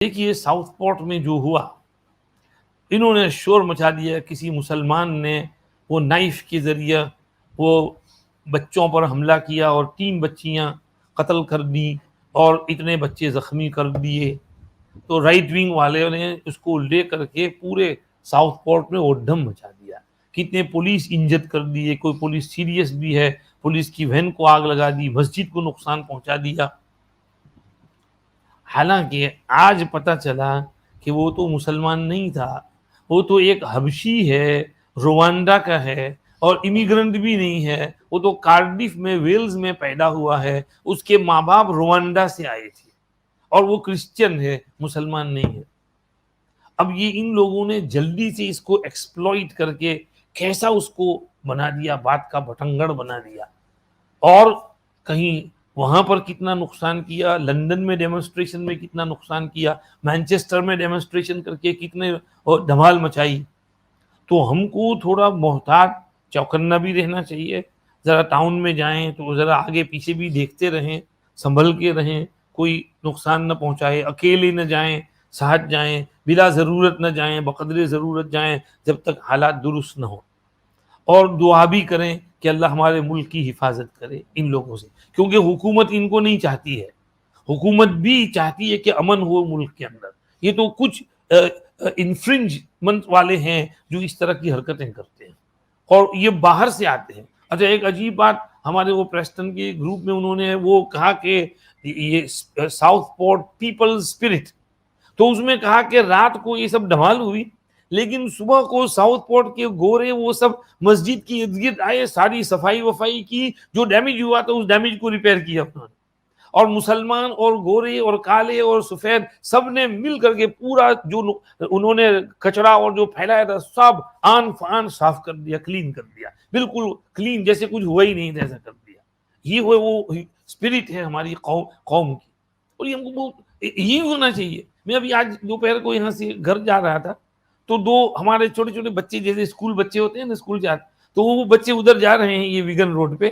دیکھیے south port میں جو ہوا، انہوں نے شور مچا دیا، کسی مسلمان نے وہ نائف کے ذریعے وہ بچوں پر حملہ کیا اور 3 بچیاں قتل کر دی اور اتنے بچے زخمی کر دیے. تو رائٹ ونگ والے نے اس کو لے کر کے پورے ساؤتھ پورٹ میں اڈم مچا دیا، کتنے پولیس انجر کر دیے، کوئی پولیس سیریس بھی ہے، پولیس کی وین کو آگ لگا دی، مسجد کو نقصان پہنچا دیا. حالانکہ آج پتہ چلا کہ وہ تو مسلمان نہیں تھا، وہ تو ایک حبشی ہے، روانڈا کا ہے اور امیگرنٹ بھی نہیں ہے. وہ تو کارڈف میں ویلز میں پیدا ہوا ہے، اس کے ماں باپ روانڈا سے آئے تھے اور وہ کرسچن ہے، مسلمان نہیں ہے. اب یہ ان لوگوں نے جلدی سے اس کو ایکسپلوئٹ کر کے کیسا اس کو بنا دیا، بات کا بٹنگڑ بنا دیا. اور کہیں وہاں پر کتنا نقصان کیا، لندن میں ڈیمونسٹریشن میں کتنا نقصان کیا، مانچسٹر میں ڈیمونسٹریشن کر کے کتنے دھمال مچائی. تو ہم کو تھوڑا محتاط چوکنا بھی رہنا چاہیے. ذرا ٹاؤن میں جائیں تو ذرا آگے پیچھے بھی دیکھتے رہیں، سنبھل کے رہیں، کوئی نقصان نہ پہنچائے. اکیلے نہ جائیں، ساتھ جائیں، بلا ضرورت نہ جائیں، بقدر ضرورت جائیں جب تک حالات درست نہ ہو. اور دعا بھی کریں کہ اللہ ہمارے ملک کی حفاظت کرے ان لوگوں سے، کیونکہ حکومت ان کو نہیں چاہتی ہے. حکومت بھی چاہتی ہے کہ امن ہو ملک کے اندر. یہ تو کچھ انفرنجمنٹ والے ہیں جو اس طرح کی حرکتیں کرتے ہیں اور یہ باہر سے آتے ہیں. اچھا، ایک عجیب بات ہمارے وہ پریسٹن کے گروپ میں انہوں نے وہ کہا کہ یہ ساؤتھ پورٹ پیپل اسپرٹ، تو اس میں کہا کہ رات کو یہ سب دھمال ہوئی لیکن صبح کو ساؤتھ پورٹ کے گورے وہ سب مسجد کی ارد گرد آئے، ساری صفائی وفائی کی، جو ڈیمیج ہوا تھا اس ڈیمیج کو ریپیئر کیا انہوں نے. اور مسلمان اور گورے اور کالے اور سفید سب نے مل کر کے پورا جو انہوں نے کچرا اور جو پھیلایا تھا سب آن فان صاف کر دیا، کلین کر دیا، بالکل کلین، جیسے کچھ ہوا ہی نہیں ایسا کر دیا. یہ وہ اسپرٹ ہے ہماری قوم کی، اور یہ ہم کو یہی ہونا چاہیے. میں ابھی آج دوپہر کو یہاں سے گھر جا رہا تھا تو 2 ہمارے چھوٹے چھوٹے بچے، جیسے اسکول بچے ہوتے ہیں نا، اسکول جاتے، تو وہ بچے ادھر جا رہے ہیں یہ ویگن روڈ پہ،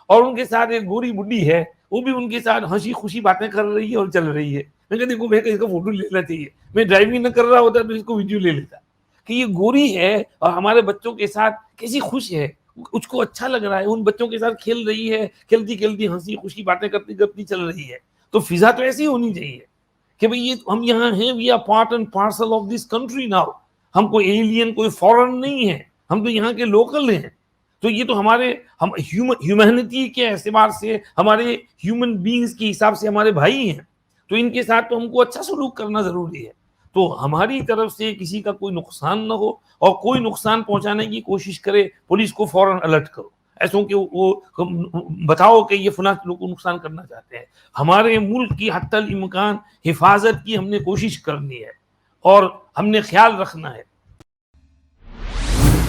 اور ان کے ساتھ ایک گوری بڈھی ہے، وہ بھی ان کے ساتھ ہنسی خوشی باتیں کر رہی ہے اور چل رہی ہے. میں کہا دیکھو میں اس کا فوٹو لینا چاہیے، میں ڈرائیونگ نہ کر رہا ہوتا تو اس کو ویڈیو لے لیتا کہ یہ گوری ہے اور ہمارے بچوں کے ساتھ کیسی خوش ہے، اس کو اچھا لگ رہا ہے، ان بچوں کے ساتھ کھیل رہی ہے، کھیلتی کھیلتی ہنسی خوشی باتیں کرتی کرتی چل رہی ہے. تو فضا تو ایسی ہونی چاہیے کہ بھئی یہ ہم یہاں ہیں، we are part and parcel of this country now. ہم کوئی ایلین، کوئی فورن نہیں ہے، ہم تو یہاں کے لوکل ہیں. تو یہ تو ہمارے ہیومینٹی کے اعتبار سے، ہمارے ہیومن بینگز کے حساب سے ہمارے بھائی ہیں. تو ان کے ساتھ تو ہم کو اچھا سلوک کرنا ضروری ہے. تو ہماری طرف سے کسی کا کوئی نقصان نہ ہو، اور کوئی نقصان پہنچانے کی کوشش کرے پولیس کو فوراً الرٹ کرو، ایسوں کہ وہ بتاؤ کہ یہ فلاں لوگ کو نقصان کرنا چاہتے ہیں. ہمارے ملک کی حتی الامکان حفاظت کی ہم نے کوشش کرنی ہے اور ہم نے خیال رکھنا ہے.